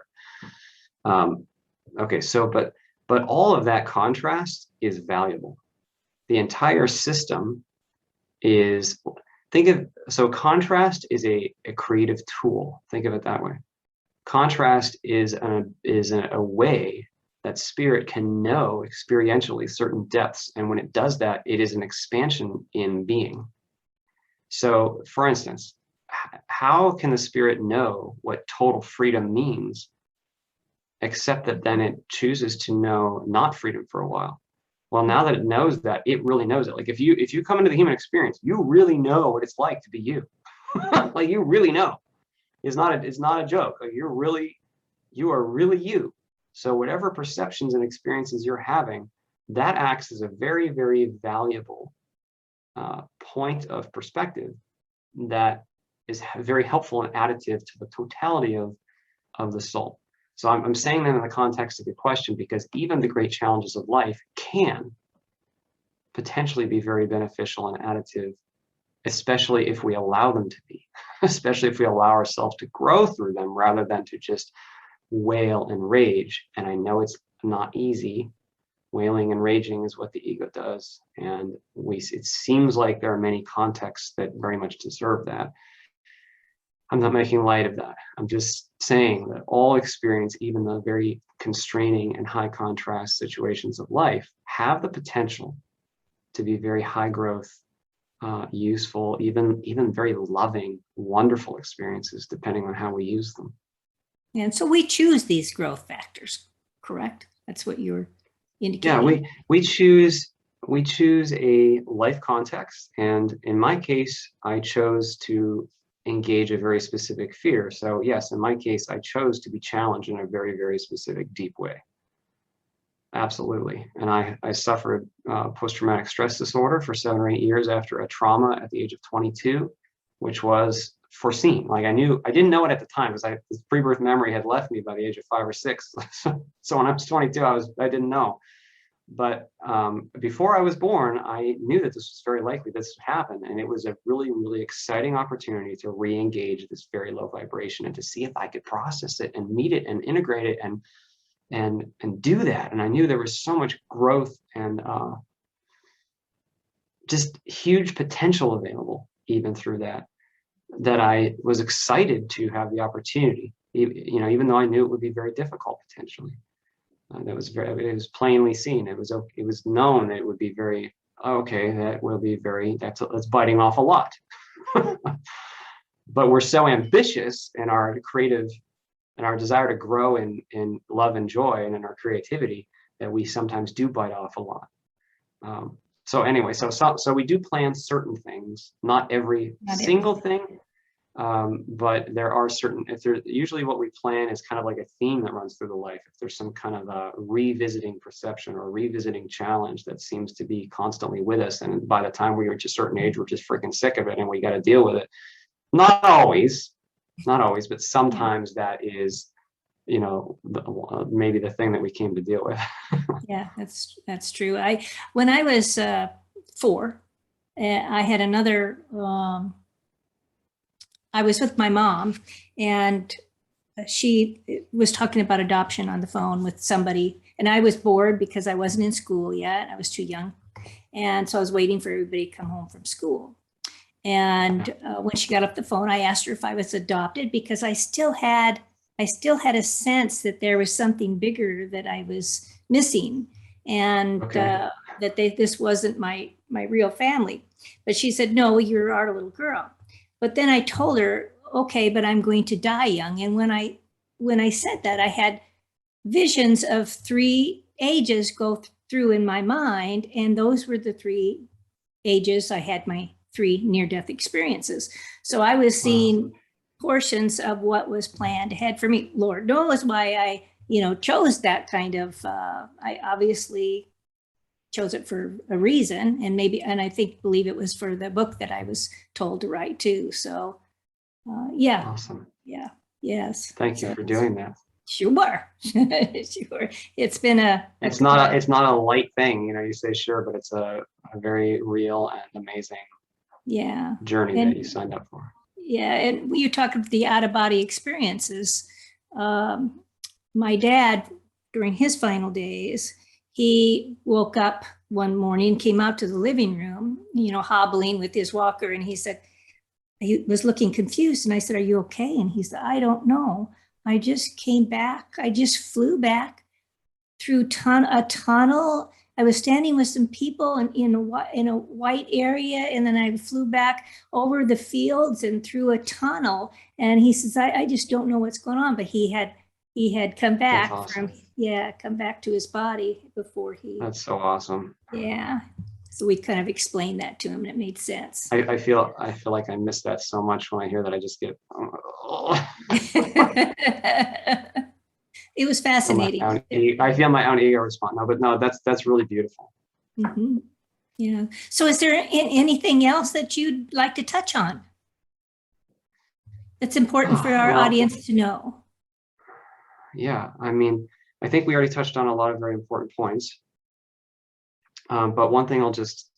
[SPEAKER 2] it. Okay, so but all of that contrast is valuable. The entire system is, so contrast is a creative tool. Think of it that way. Contrast is a way that spirit can know experientially certain depths. And when it does that, it is an expansion in being. So for instance, how can the spirit know what total freedom means, except that then it chooses to know not freedom for a while? Well, now that it knows that, it really knows it. Like if you come into the human experience, you really know what it's like to be you. Like you really know. It's not a joke. Like you are really you. So whatever perceptions and experiences you're having, that acts as a very, very valuable point of perspective that is very helpful and additive to the totality of the soul. So I'm saying that in the context of your question, because even the great challenges of life can potentially be very beneficial and additive, especially if we allow them to be, especially if we allow ourselves to grow through them rather than to just wail and rage. And I know it's not easy. Wailing and raging is what the ego does. And it seems like there are many contexts that very much deserve that. I'm not making light of that. I'm just saying that all experience, even the very constraining and high contrast situations of life, have the potential to be very high growth, useful, even very loving, wonderful experiences, depending on how we use them.
[SPEAKER 1] And so we choose these growth factors, correct? That's what you're indicating.
[SPEAKER 2] Yeah, we choose a life context, and in my case, I chose to engage a very specific fear. So yes, in my case, I chose to be challenged in a very, very specific, deep way. Absolutely. And I suffered post-traumatic stress disorder for 7 or 8 years after a trauma at the age of 22, which was foreseen. Like I didn't know it at the time, because this pre-birth memory had left me by the age of 5 or 6. So when I was 22, I didn't know. But before I was born, I knew that this was very likely this would happen. And it was a really, really exciting opportunity to re-engage this very low vibration and to see if I could process it and meet it and integrate it and do that. And I knew there was so much growth and just huge potential available even through that I was excited to have the opportunity, even though I knew it would be very difficult potentially. It was plainly seen. It was known that it would be very, okay, that's biting off a lot. But we're so ambitious in our creative and our desire to grow in love and joy and in our creativity that we sometimes do bite off a lot. So anyway, so we do plan certain things, not every single thing. But there are usually what we plan is kind of like a theme that runs through the life. If there's some kind of a revisiting perception or revisiting challenge that seems to be constantly with us, and by the time we reach a certain age, we're just freaking sick of it and we got to deal with it. Not always, but sometimes that is, maybe the thing that we came to deal with.
[SPEAKER 1] Yeah, that's true. When I was 4, I had another. I was with my mom, and she was talking about adoption on the phone with somebody, and I was bored because I wasn't in school yet. I was too young, and so I was waiting for everybody to come home from school. And when she got off the phone, I asked her if I was adopted, because I still had a sense that there was something bigger that I was missing, and that this wasn't my my real family. But she said, no, you're our little girl. But then I told her, okay, but I'm going to die young. And when I said that, I had visions of 3 ages go through in my mind. And those were the 3 ages I had my 3 near-death experiences. So I was seeing portions of what was planned ahead for me. Lord knows why I, chose that kind of, I obviously chose it for a reason, and believe it was for the book that I was told to write too. So, yeah.
[SPEAKER 2] Awesome.
[SPEAKER 1] Yeah. Yes.
[SPEAKER 2] Thank you for doing that.
[SPEAKER 1] Sure. Sure. It's been
[SPEAKER 2] it's not a light thing, you say sure, but it's a very real and amazing journey that you signed up for.
[SPEAKER 1] Yeah. And you talk about the out-of-body experiences. My dad, during his final days, he woke up one morning, came out to the living room, hobbling with his walker. And he said, he was looking confused. And I said, are you okay? And he said, I don't know. I just came back. I just flew back through a tunnel. I was standing with some people in a white area. And then I flew back over the fields and through a tunnel. And he says, I just don't know what's going on. But he had come back come back to his body before he.
[SPEAKER 2] That's so awesome.
[SPEAKER 1] Yeah. So we kind of explained that to him, and it made sense.
[SPEAKER 2] I feel like I miss that so much when I hear that. I just get.
[SPEAKER 1] It was fascinating.
[SPEAKER 2] I feel my own ego respond. No, that's really beautiful.
[SPEAKER 1] Mm-hmm. Yeah. So, is there anything else that you'd like to touch on that's important for our audience to know?
[SPEAKER 2] Yeah, I think we already touched on a lot of very important points. But one thing I'll just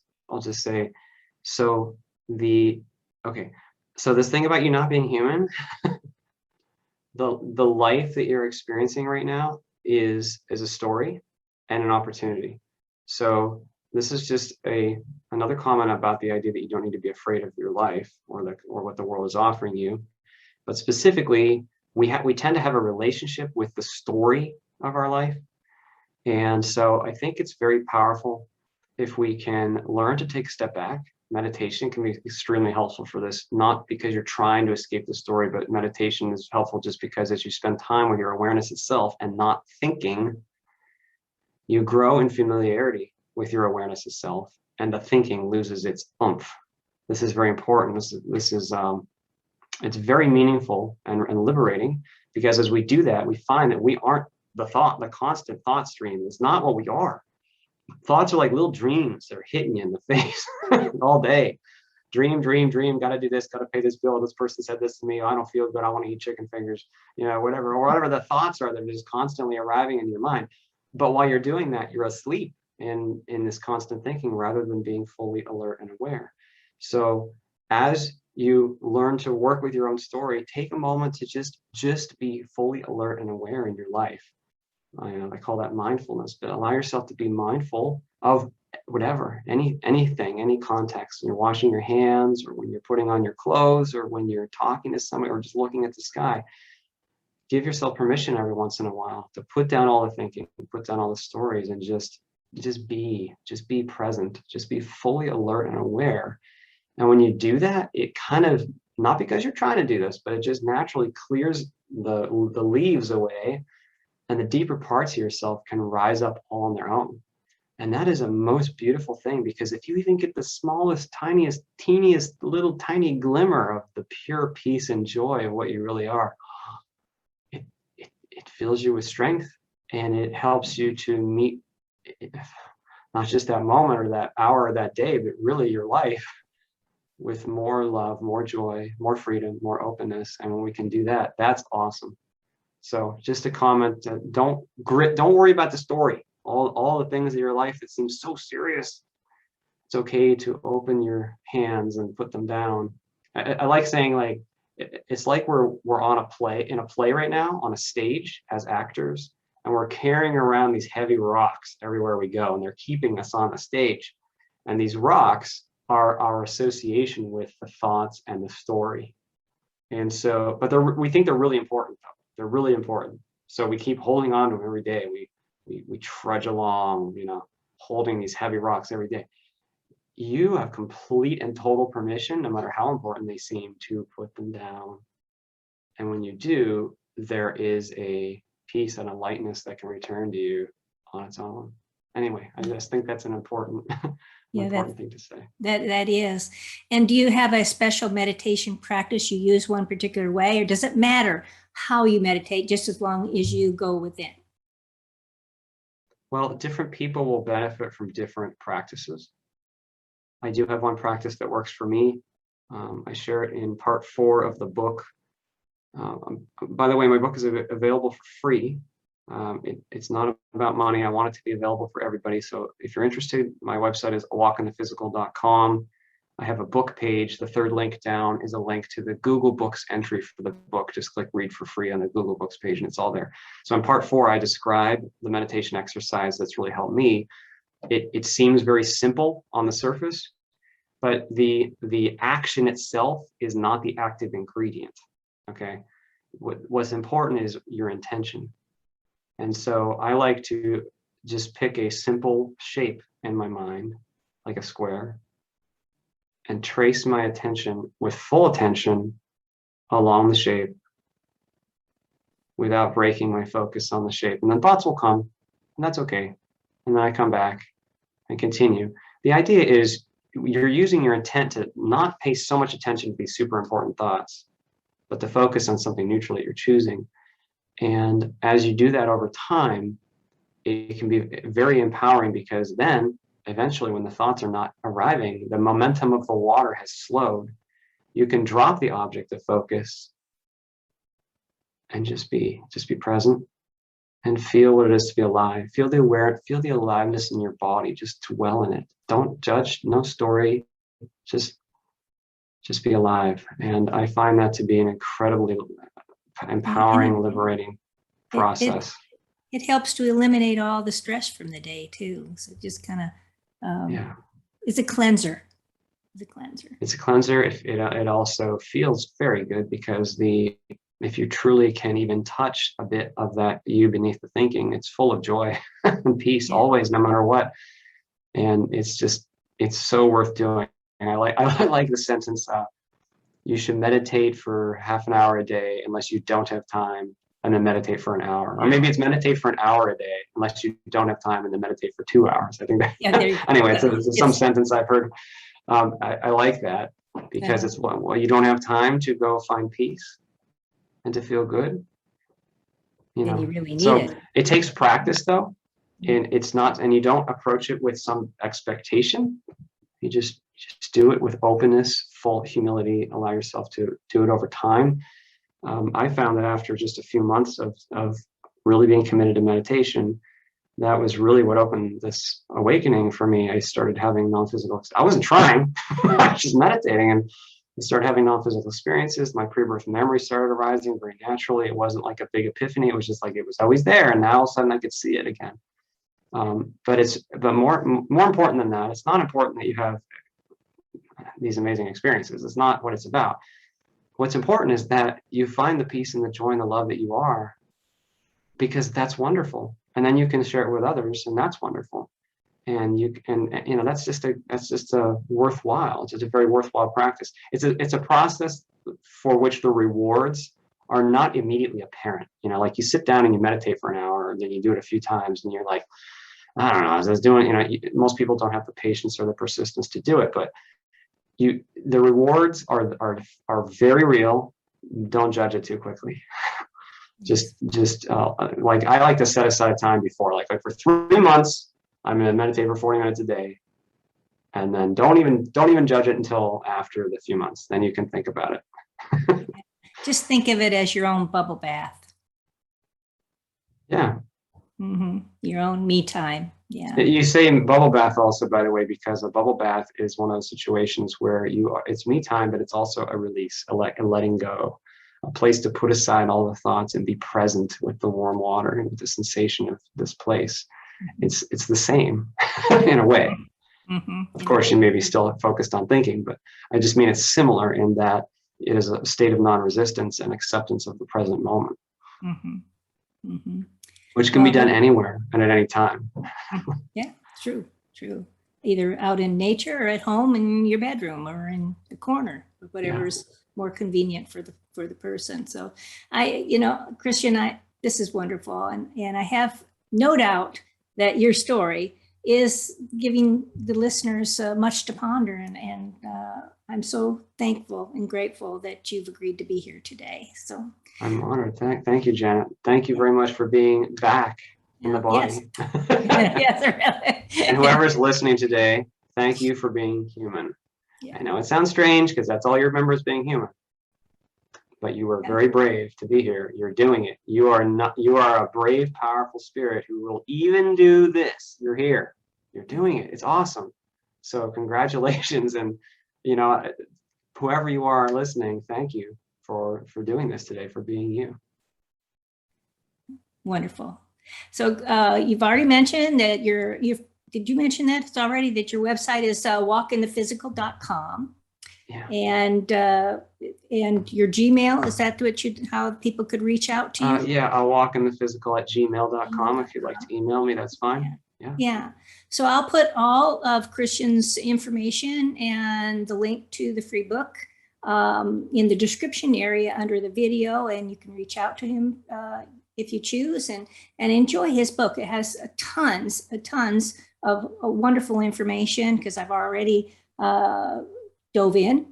[SPEAKER 2] say, so this thing about you not being human, the life that you're experiencing right now is a story and an opportunity. So this is just another comment about the idea that you don't need to be afraid of your life or what the world is offering you, but specifically, we tend to have a relationship with the story of our life. And so I think it's very powerful if we can learn to take a step back. Meditation can be extremely helpful for this, not because you're trying to escape the story, but meditation is helpful just because as you spend time with your awareness itself and not thinking, you grow in familiarity with your awareness itself, and the thinking loses its oomph. This is very important. This is it's very meaningful and liberating, because as we do that, we find that we aren't the constant thought stream. It's not what we are. Thoughts are like little dreams that are hitting you in the face all day. Dream, got to do this, got to pay this bill. This person said this to me. I don't feel good. I want to eat chicken fingers, whatever the thoughts are that are just constantly arriving in your mind. But while you're doing that, you're asleep in this constant thinking rather than being fully alert and aware. So as you learn to work with your own story, take a moment to just be fully alert and aware in your life. I call that mindfulness, but allow yourself to be mindful of whatever, anything, any context. When you're washing your hands, or when you're putting on your clothes, or when you're talking to somebody, or just looking at the sky. Give yourself permission every once in a while to put down all the thinking, put down all the stories, and just be present, just be fully alert and aware. And when you do that, it kind of, not because you're trying to do this, but it just naturally clears the leaves away, and the deeper parts of yourself can rise up all on their own. And that is a most beautiful thing, because if you even get the smallest, tiniest, teeniest little tiny glimmer of the pure peace and joy of what you really are, it fills you with strength, and it helps you to meet not just that moment or that hour or that day, but really your life with more love, more joy, more freedom, more openness. And when we can do that, that's awesome. So just a comment, don't worry about the story, all the things in your life that seem so serious. It's okay to open your hands and put them down. I like saying, like, it's like we're in a play right now, on a stage as actors, and we're carrying around these heavy rocks everywhere we go, and they're keeping us on the stage. And these rocks are our association with the thoughts and the story. And so, but we think they're really important, though. They're really important. So we keep holding on to them every day. We trudge along, holding these heavy rocks every day. you have complete and total permission, no matter how important they seem, to put them down. And when you do, there is a peace and a lightness that can return to you on its own. Anyway, I just think that's an important, important thing to say.
[SPEAKER 1] That is. And do you have a special meditation practice? You use one particular way, or does it matter how you meditate, just as long as you go within?
[SPEAKER 2] Well, different people will benefit from different practices. I do have one practice that works for me. I share it in part 4 of the book. By the way, my book is available for free. It's not about money. I want it to be available for everybody. So if you're interested, my website is awalkinthephysical.com. I have a book page. The third link down is a link to the Google Books entry for the book. Just click read for free on the Google Books page and it's all there. So in part 4, I describe the meditation exercise that's really helped me. It seems very simple on the surface, but the action itself is not the active ingredient. Okay. What's important is your intention. And so I like to just pick a simple shape in my mind, like a square, and trace my attention with full attention along the shape without breaking my focus on the shape. And then thoughts will come, and that's okay. And then I come back and continue. The idea is you're using your intent to not pay so much attention to these super important thoughts, but to focus on something neutral that you're choosing. And as you do that over time, it can be very empowering, because then eventually when the thoughts are not arriving, the momentum of the water has slowed. You can drop the object of focus and just be present and feel what it is to be alive. Feel the aliveness in your body. Just dwell in it. Don't judge, no story. Just be alive. And I find that to be an incredibly empowering, liberating process.
[SPEAKER 1] It helps to eliminate all the stress from the day too. So just kind of, it's a cleanser. It's a cleanser.
[SPEAKER 2] It also feels very good, because if you truly can even touch a bit of that you beneath the thinking, it's full of joy and peace always, no matter what. And it's so worth doing. And I like the sentence, you should meditate for half an hour a day unless you don't have time, and then meditate for an hour. Or maybe it's meditate for an hour a day unless you don't have time, and then meditate for 2 hours. I think that, anyway, it's some sentence I've heard. I like that, because it's you don't have time to go find peace and to feel good. You
[SPEAKER 1] really need
[SPEAKER 2] so
[SPEAKER 1] it.
[SPEAKER 2] It takes practice though, and it's not, and you don't approach it with some expectation. You just do it with openness, full humility, allow yourself to do it over time. I found that after just a few months of really being committed to meditation, that was really what opened this awakening for me. I started having non-physical, I wasn't trying, I was just meditating, and I started having non-physical experiences. My pre-birth memory started arising very naturally. It wasn't like a big epiphany. It was just like, it was always there. And now all of a sudden I could see it again. But more important than that, it's not important that you have these amazing experiences. It's not what it's about. What's important is that you find the peace and the joy and the love that you are, because that's wonderful. And then you can share it with others, and that's wonderful. And that's just a worthwhile. It's just a very worthwhile practice. It's a process for which the rewards are not immediately apparent. Like you sit down and you meditate for an hour, and then you do it a few times, and you're like, I don't know, as I was doing, most people don't have the patience or the persistence to do it, but the rewards are very real. Don't judge it too quickly. Like I like to set aside time before, like for 3 months, I'm going to meditate for 40 minutes a day, and then don't even judge it until after the few months. Then you can think about it.
[SPEAKER 1] Just think of it as your own bubble bath.
[SPEAKER 2] Yeah.
[SPEAKER 1] Mm-hmm. Your own me time. Yeah.
[SPEAKER 2] You say bubble bath also, by the way, because a bubble bath is one of those situations where it's me time, but it's also a release, a letting go, a place to put aside all the thoughts and be present with the warm water and with the sensation of this place. Mm-hmm. It's the same in a way. Mm-hmm. Of course, you may be still focused on thinking, but I just mean it's similar in that it is a state of non-resistance and acceptance of the present moment. Mm-hmm. Mm-hmm. Which can be done anywhere and at any time.
[SPEAKER 1] Yeah, true. either out in nature or at home in your bedroom or in the corner, or whatever's more convenient for the person. So Christian, this is wonderful. And I have no doubt that your story is giving the listeners much to ponder. And I'm so thankful and grateful that you've agreed to be here today. So
[SPEAKER 2] I'm honored. Thank you, Janet. Thank you very much for being back in the body.
[SPEAKER 1] Yes, really.
[SPEAKER 2] And whoever's listening today, thank you for being human. I know it sounds strange because that's all you remember is being human. But you were very brave to be here. You're doing it. You are a brave, powerful spirit who will even do this. You're here. You're doing it. It's awesome. So congratulations. And whoever you are listening, thank you for doing this today, for being you.
[SPEAKER 1] Wonderful. So you've already mentioned that did you mention that it's already that your website is walkinthephysical.com?
[SPEAKER 2] Yeah.
[SPEAKER 1] And your Gmail, is that how people could reach out to you?
[SPEAKER 2] Yeah, I'll walkinthephysical@gmail.com. If you'd like to email me, that's fine.
[SPEAKER 1] Yeah. So I'll put all of Christian's information and the link to the free book in the description area under the video, and you can reach out to him if you choose and enjoy his book. It has tons of wonderful information, because I've already dove in,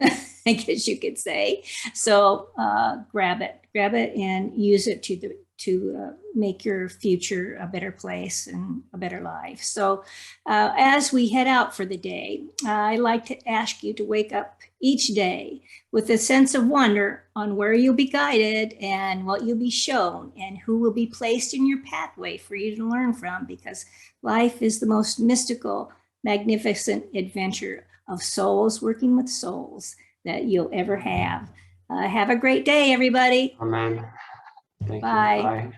[SPEAKER 1] I guess you could say. So grab it and use it to make your future a better place and a better life. So as we head out for the day, I like to ask you to wake up each day with a sense of wonder on where you'll be guided and what you'll be shown and who will be placed in your pathway for you to learn from, because life is the most mystical, magnificent adventure of souls working with souls that you'll ever have. Have a great day, everybody.
[SPEAKER 2] Amen. Thank you.
[SPEAKER 1] Bye.
[SPEAKER 2] Bye.